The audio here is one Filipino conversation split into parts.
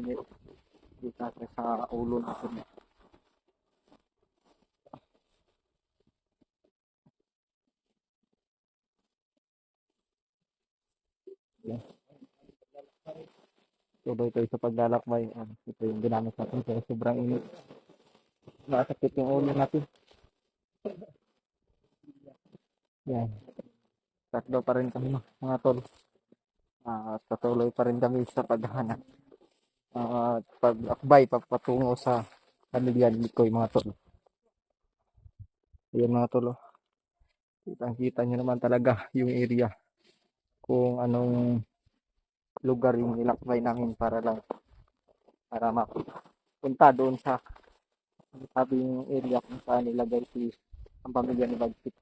init dito sa ulo natin. Yan. Tuloy-tuloy sa paglalakbay. Ito yung ginamit natin sa sobrang init. Nakasakit yung ulo natin. Yan. Tatlo pa rin kami mga tol. Patuloy pa rin kami sa paghahanap. Pag-akbay papatungo sa pamilya ni Koy mga tol. Yan mga tol. Kitang-kita nyo naman talaga yung area. Kung anong lugar yung nilakbay namin para mapunta doon sa sabing area kung saan nilagay ang pamilya ni Bagtik.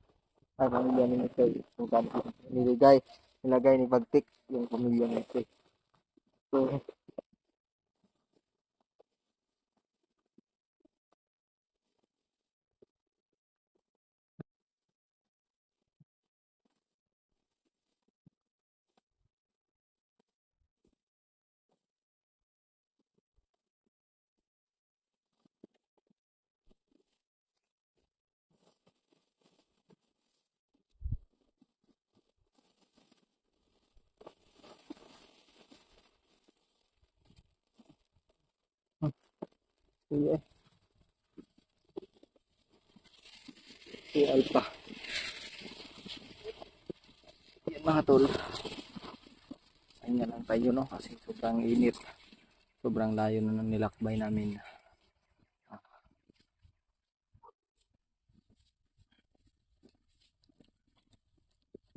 Ay, pamilya ni Mikoy. Kung saan nilagay ni Bagtik yung pamilya ni Mikoy. So, sige, si Alpha. Yan mga tol. Ayun na lang tayo no kasi sobrang init. Sobrang layo na ng nilakbay namin.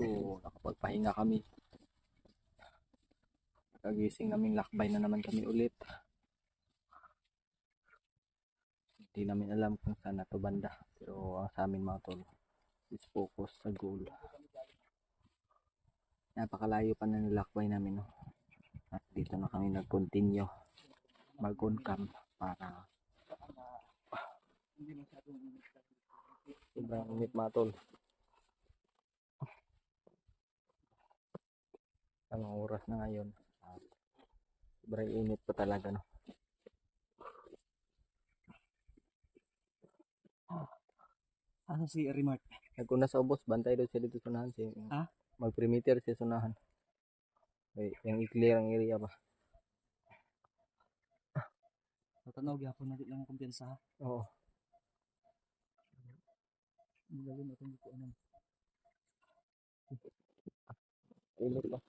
So, nakapagpahinga kami. Nakagising naming lakbay na naman kami ulit. Hindi namin alam kung saan na to banda. Pero ang sa amin mga tol is focus sa goal. Napakalayo pa na nilakbay namin no. At dito na kami nag-continue mag-on cam para sobrang init mga tol. Anong oras na ngayon? Sobrang init pa talaga no. Ano si Remark? Nagkuna sa ubos, bantay doon siya dito sunahan siya. Mag-perimeter siya sunahan. Yung i-clear ang area ba? Tatanaw gyapon natin lang ang kumpiyansa. Oo. Galing natin dito ano. Init pa.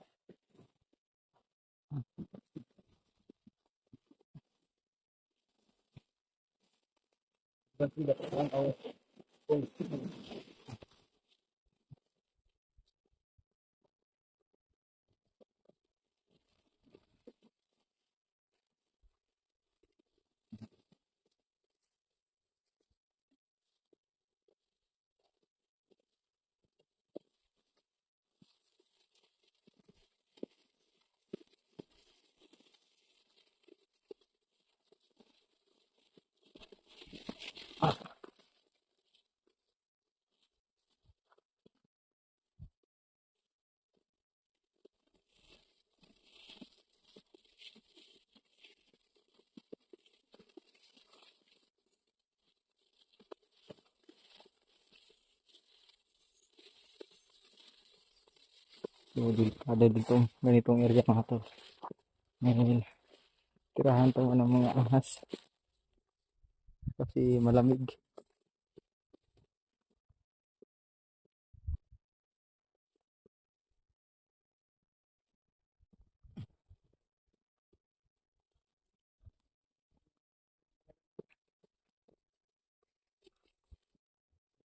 So, ada ditong ganitong area mga to. Ngayon, tirahan tayo ng mga ahas. Kasi malamig.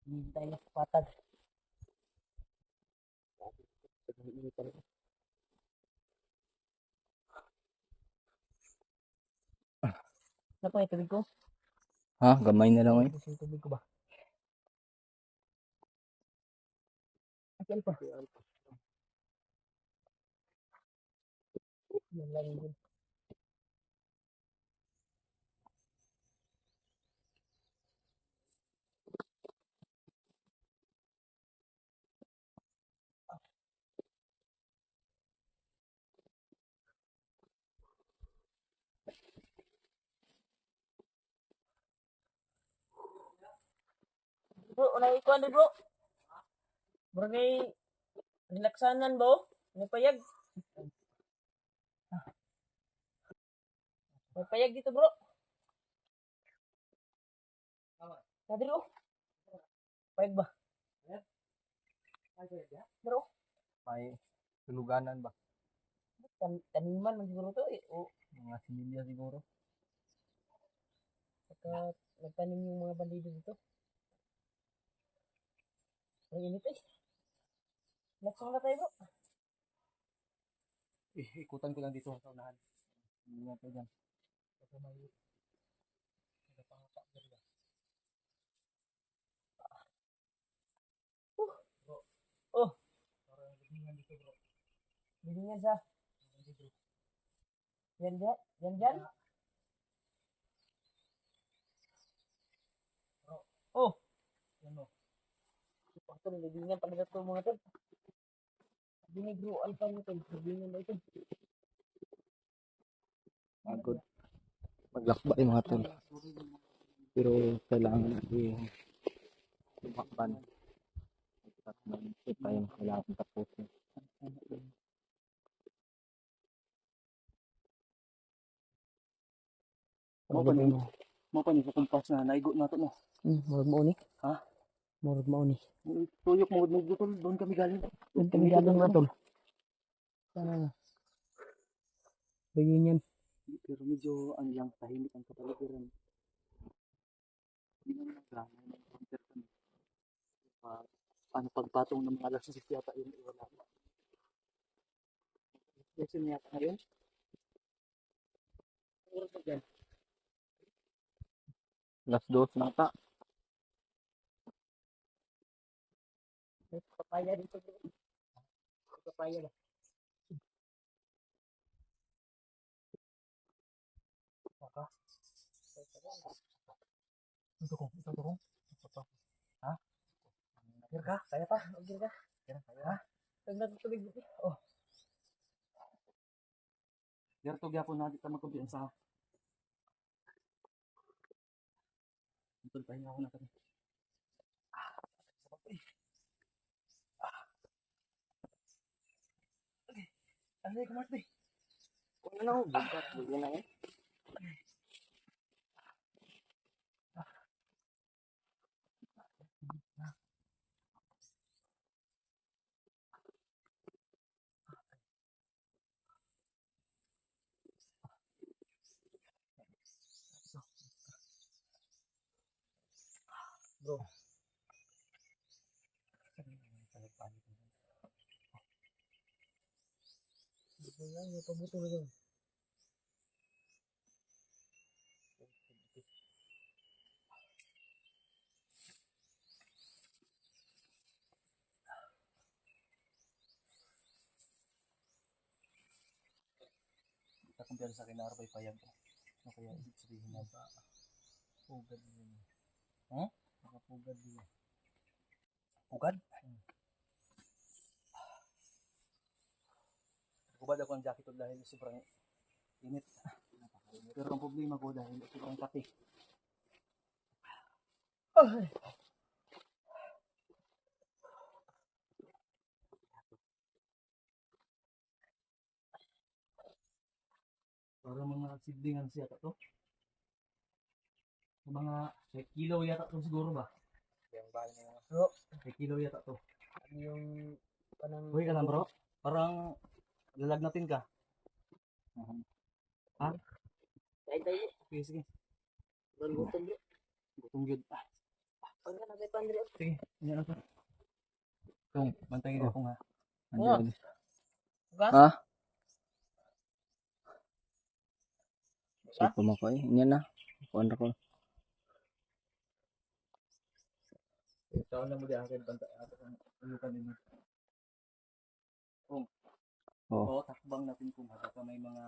Hindi tayo patag. Ano pa yung tubig ko? Ha? Gamay na lang eh. Yung tubig ko ba? Akil pa. Yan lang yun. Bro, unay ikuan di bro. Barangay relaksanan bro. May payag. May payag dito bro. Tadi bro. Payag ba? Bro, May tuluganan ba? taniman man siguro to eh. O, Mga similya siguro. saka nagtanim yung mga bandido dito. Ang init eh. Laksang na tayo bro. Ikutan ko lang dito sa unahan. Hindi nga tayo dyan. Ito may nagpangata dito. Oh, parang libingan dito bro. Libingan sa? Yan dyan? Yan dyan? Oh! Yan o. Ito, libingan pala na ito mga ito. Binigro alpha nito. Libingan na ito. Pagod. Maglakbay mga tol. Pero kailangan natin tumakban. At mag-isip tayong kailangan tapusin. Mo pa ni sa kumpas na naigo na to no. Murag mo ni. Ha? Murag mo ni. Tuyok mo tol, doon kami galing. Doon kami galing na tol. Sana. Reunion. Pero medyo ano lang tahimik ang kapaligiran. Hindi naman nagramay ng counter kami. Ano pagpatong ng mga alas 6 yata yun wala. Kasi niya ngayon. Oras na dyan. Alas 2 na ta. May papaya dito bro. May papaya na. Saka. Ito ko. Ha? Agir ka? Kaya pa? Agir ka? Ha? Tag na tubig dito. Oh. Gerto gyapon na kita magkumpiyansa. Tol pahinga ako na kami. Ano yung kumarti? Kung ano, bukas, bigyan na eh. Bro. Dito lang, may pabuto na doon. Kita kumpiyar sa akin na arbay payag. Ano kaya ibig sabihin na ba? Pugad din. Ha? Nakapugad din. Pugad? Pugad ako ang jacket dahil sobrang init. Pero ang problema ko dahil sobrang kape. Ay! Para mga siblingan siya to. Mga 1 kilo yata to siguro ba? Yung bahay na yung bro. 1 kilo yata to. Ano yung panang... Uy ka lang bro. Parang lalagnatin ka. Ha? Tayo. Sige, sige. Doon gutom bro. Gutom yun. Pag na nakay pandri. Sige, yan ako. Tung, bantayin ako nga. Oh. Gas? Ha? Sipo mo ko eh. Yan na. Kuhan ko. Ito na mo di akin bantay. Ano ka din. Oo, takbang natin kung baka may mga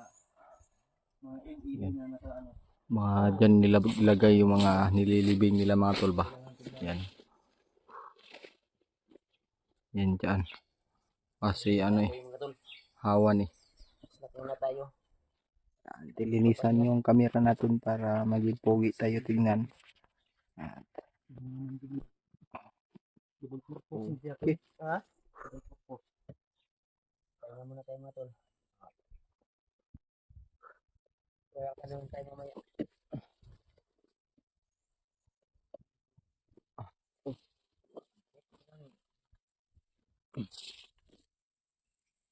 ilili na nasa ano. Mga dyan nilagay yung mga nililibing nila mga tolba. Yan. Yan dyan. Kasi ano eh. Hawan eh. Nakuna tayo. Dilinisan yung camera natin para maging pogi tayo tingnan. At Okay. Ha? Kaya muna tayo mga tol. Kaya ka naman tayo mamaya.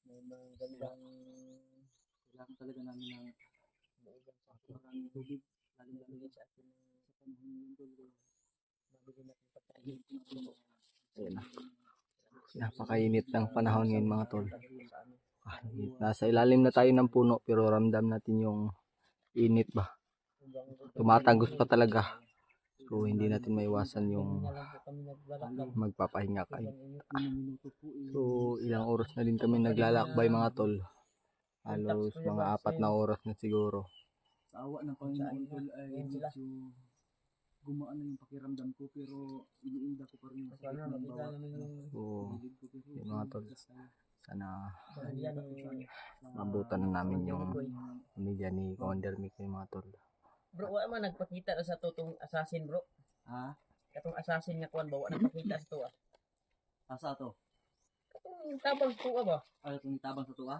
May mga gandang kailangan talaga namin ng maigan sa akin ng tubig. Lalo sa akin sa panahon ng tubig. Mabigyan natin pagkain. Ayan na. Napakainit ng panahon ngayon mga tol. Nasa ilalim na tayo ng puno pero ramdam natin yung init ba. Tumatagos pa talaga. So hindi natin maiwasan yung magpapahinga kayo. So ilang oras na din kami naglalakbay mga tol. Halos mga 4 na oras na siguro. Sa awa ng Panginoon tol ay medyo gumaan na yung pakiramdam ko pero iniinda ko pa rin yung sakit ng bawat So yung mga tol, sana mabutan mabutan na namin yung pamilya ni Commander Mick yung mga tol. bro. Wala man nagpakita sa totong assassin bro. Ha? Katong assassin nga kuan ba wala nagpakita sa tuwa. Asa to? Katong tabang sa tuwa ba? Ano itong tabang sa tuwa?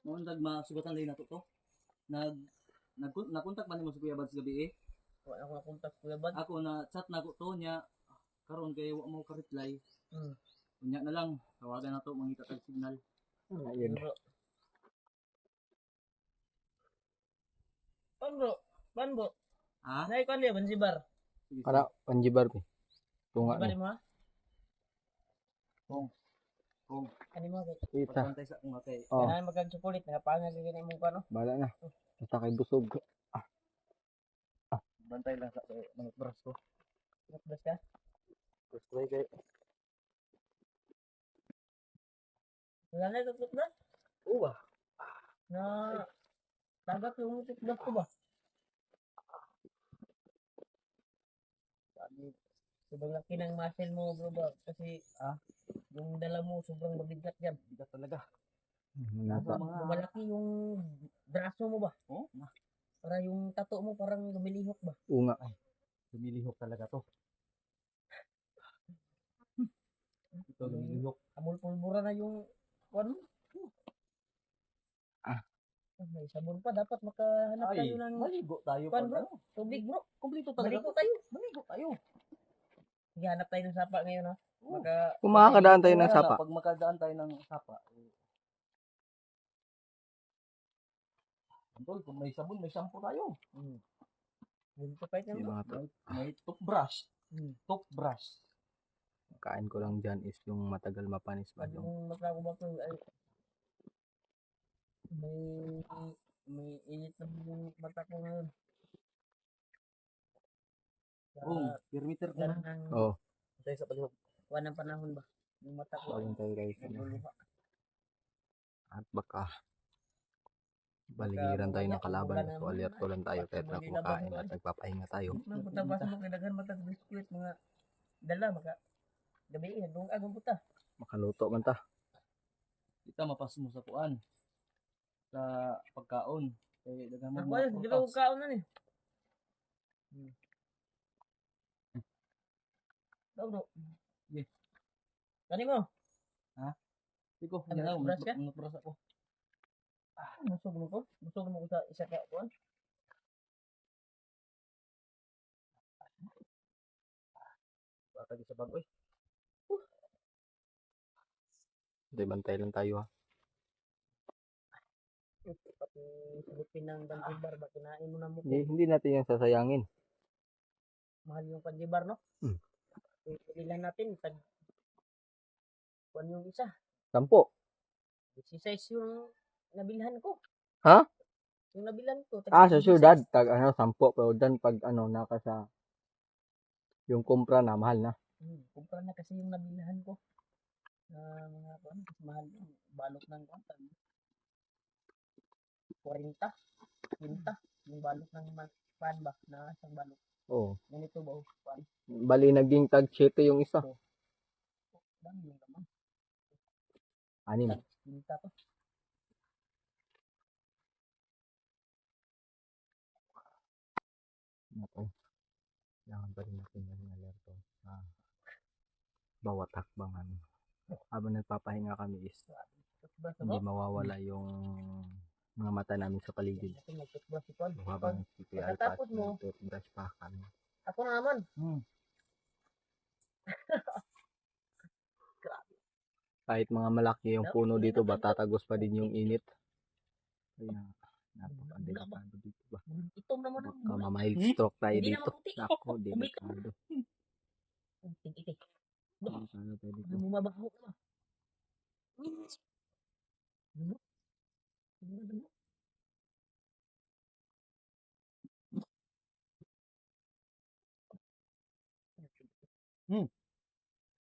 Noon nagmasugatan din nato to. Nakontak man mo sa Kuya Bad sa gabi eh. Wala ako nakontak Kuya Bad. Ako na chat na ko to niya karon kay wa mo ka reply. Unya na lang tawagan na to mangita tag signal. Ayun. Pan bro. Ha? Nay kan dia Banjibar. Para panjibar ko. Tunga Banjibar ni. mo ha? Kung ano mo ba? Ita. Pantay sa kung matay. Oh. Kailangan magkagsukulit nakapangag gini mo kano. Bala na. Basta kay busog. Bantay lang sa mga bras ko. Bras ka? Bras kay. Wala na ito bras? Oo ba? Na tagat yung bras ko ba? Sabi, sobrang laki ng muscle mo bro ba? Kasi yung dala mo sobrang mabigat yan. Bigat talaga. Nasa. Malaki yung braso mo ba? Oh? Para yung tato mo parang lumilihok ba? Unga. Lumilihok talaga to. Ito lumilihok. Amul-pulbura na yung kuwan mo. May sabon pa. Dapat makahanap tayo ng maligo tayo kuwan bro. Tubig bro. Kumplito talaga. Maligo tayo. Sige, hanap tayo ng sapa ngayon ha. Kung makakadaan tayo ng sapa. Pag makadaan tayo ng sapa. Tol, kung may sabon, may shampoo tayo. Yung mga tol. May toothbrush. Toothbrush. Kain ko lang dyan is yung matagal mapanis ba yung Yung mata ko ba ko ay may init na yung mata ko ngayon. Perimeter ko na. oh. Tayo sa palihog. Kuha ng panahon ba? Yung mata ko. Tawin tayo guys. At baka baligiran tayo ng kalaban. So alerto lang tayo kahit na kumakain at nagpapahinga tayo. Buta-basa mo kailangan matag biskuit mga dala maka gabi hanggang agong buta. Makaluto man ta. Kita mapas mo sa kuan sa pagkaon. Kay daghang mo. Ako di ba kaon na ni? Bro. Yes. Kani mo? Ha? Siko, hindi na brush ako. Busog mo ko? Busog mo ko sa isa ka kuan? Baka sa bagoy. Bantay lang tayo ha. Pati silipin ng panjibar ba kinain mo na mo? Hindi natin yung sasayangin. Mahal yung panjibar no? Pilihan natin tag kuan yung isa. 10. 16 yung nabilhan ko. Ha? Yung nabilhan ko. Sa syudad tag 10 pero dan pag naka sa yung kumpra na mahal na. Kumpra na kasi yung nabilhan ko. Mga kuan kasi mahal yung balot ng kuan. 40, 50 yung balot ng pan ba na isang balot. Oo. Ganito ba pan? Bali naging tag 7 yung isa. Dami yung naman. 6. Pinta to. Okay. Kailangan pa rin natin yung alerto. bawat hakbangan. Habang nagpapahinga kami is Toothbrush hindi bro. mawawala yung mga mata namin sa paligid. Ito nag-toothbrush ito. So, habang si Kuya Alpa Pagkatapos mo, toothbrush pa kami. ako na naman. Kahit mga malaki yung puno dito ba, tatagos pa din yung init. Kaya napakadelikado dito ba. Itom naman ang Baka ma-mild stroke tayo Hindi dito. naman puti. Nako, delikado. Itik-itik. Delikado tayo dito. Bumabaho ka. Dumo. Dumo.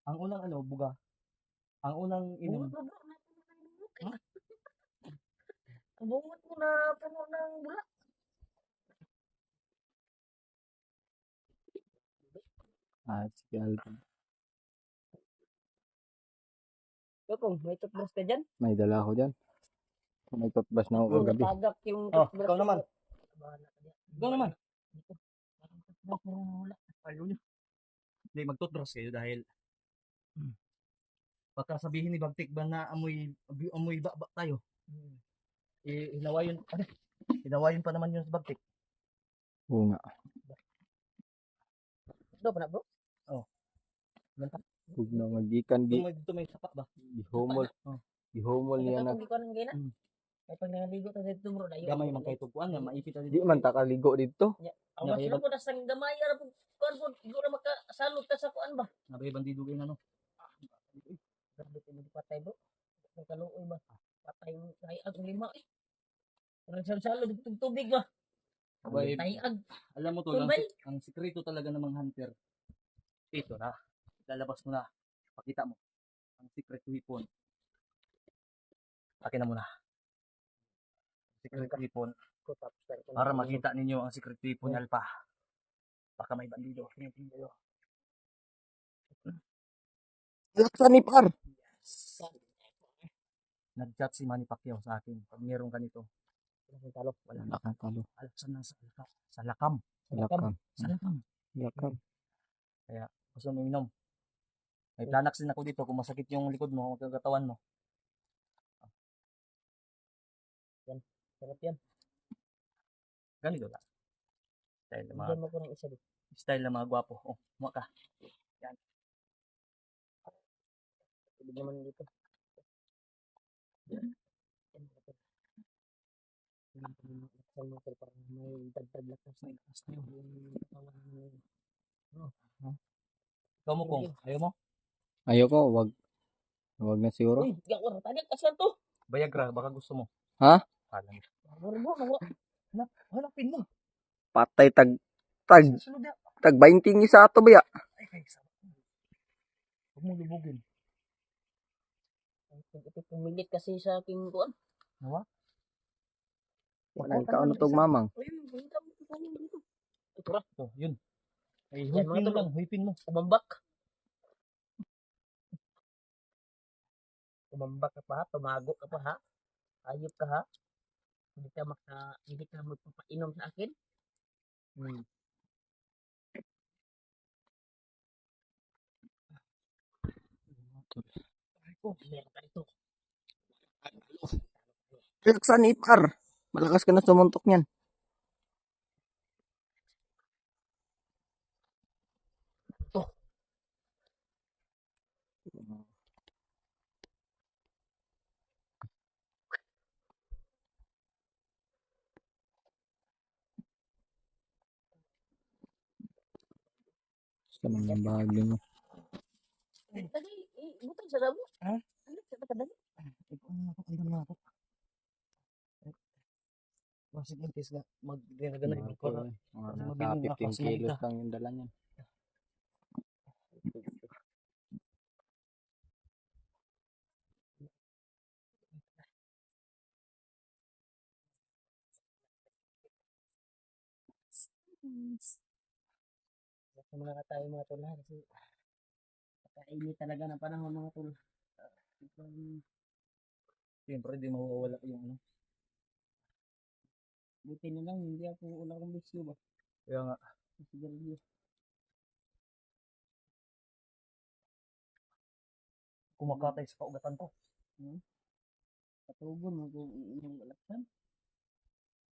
Ang unang ano, buga. Ang unang inom. Bungot mo bro. Ang bungot mo na puno ng bulak. Si Alpa. Kapong, may toothbrush ka dyan? May dala ako dyan. May toothbrush na ako kagabi. Tagak yung Oh, toothbrush. ikaw naman. Bahala ka dyan. Ikaw naman. Toothbrush mo wala. Ayaw niyo. Hindi, mag-toothbrush kayo dahil baka sabihin ni Bagtik ba na amoy baba tayo. Hinawayon, hinawayon pa naman yun sa Bagtik. Oo nga. Ito pa na bro? Huwag na magikan di. Dito may sapa ba? Gihumol. Gihumol niya na. Hindi ko nang gina. Ay pag nangaligo tayo dito bro. Gamay man kay tuguan nga, maipit na Di man takaligo dito. Ang mas lang po na sang gamay. Ara po. Kuan po. Hindi na makasalot ka sa kuan ba? Nabay bandido kayo ano. Grabe ko hindi patay bro. Ang kaluoy ba? Patay mo. Tayag ang lima eh. Nagsalo dito tubig ba? Abay, Tayag. alam mo to, Tumbay. ang sikreto talaga ng mga hunter. Ito na. Lalabas mo na. Pakita mo. Ang secret weapon. Akin na muna. Secret weapon. Para makita ninyo ang secret weapon ni Alpha. Baka may bandido. Tingin kayo. Laksa ni par. Nag-chat si Manny Pacquiao sa akin. Pag meron ka nito, Talo. wala. Wala kang talo. Alaksan na sa lakam. Sa lakam. Lakam. Sa lakam. Lakam. Gusto mo inom. May planax din ako dito. Kung masakit yung likod mo, magkagatawan mo. Sarap yan. Ganito lang. Style ng mga, Bigyan mo ko ng isa dito. style ng mga gwapo. Oh, muha ka. Tubig naman dito. Parang may dagdag lakas na ikas na yung katawan mo. Ikaw mo kung ayaw mo. Ayoko, wag na siguro. Uy, gawar. Tadi kasi to. Viagra, baka gusto mo. Ha? Alam. Gawar mo. Hanapin mo. Patay tag Sunod na. 20 isa ato ba ya? Ay, kay sama. Huwag mo lubugin. Ito pumilit kasi sa aking kuan. Nawa? Wala ka ano tog mamang. Ayun, bingka mo dito. Ito ra. Oh, yun. Ay, Yan, huipin mga mo lang. Huipin mo. Tumambak. Tumambak ka pa ha. Tumago ka pa ha. Ayop ka ha. Hindi ka magpapainom sa akin. Meron ka ito. Laksa ni par. Malakas ka na sumuntok niyan. Sa mga bagay mo. Tadi, bukan sa rabo. Ha? Ano sa kadali? Ikaw na ako. Ikaw na ako. Masig yung case na mag-gana Mga ko na. nasa 15 kilos lang yung dala niyan. Sa mga tayo mga tol ha, kasi kainit talaga ng panahon mga tol. Siyempre, di mawawala yung ano. Buti na lang, hindi ako una kong bisyo ba? Kaya nga. Sigarilyo. kumakatay sa kaugatan ko. Katugon mo kung iinom alaksan.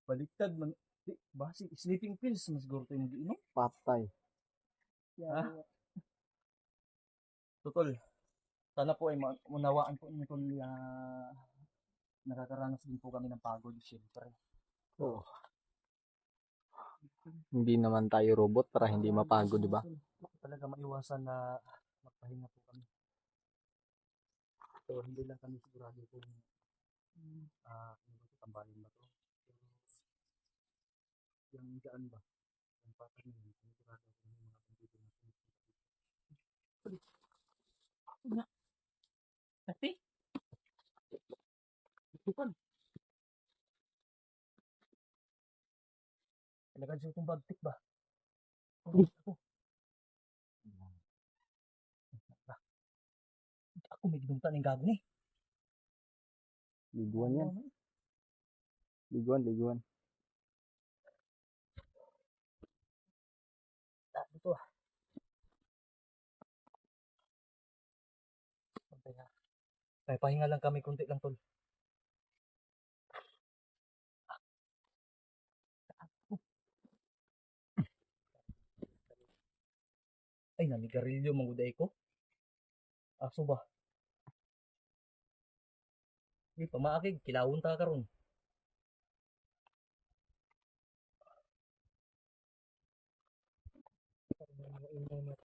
Baliktad man. Di, basi, sleeping pills mas siguro tayo mag-inom. Patay. Ha? Tutol, sana po ay maunawaan po ninyo kung nakakaranas din po kami ng pagod, siyempre. Oo. Hindi naman tayo robot para hindi mapagod, di ba? Talaga maiwasan na magpahinga po kami. So, hindi lang kami sigurado kung ano ba ito, tambalin ba ito? Yung daan ba? Yung patag na yun, sigurado kung may mga bandido na Tapi, tutupan. Talagang siya itong bagtik ba? Ako. Ako may ginunta ng gago ni. Liguan yan. Liguan. Dito ah. Kaya pahinga lang kami, kunti lang tol. Ay, nanigarilyo manguday ko. Aso ba? Di pa maakig, kilawon ta karon.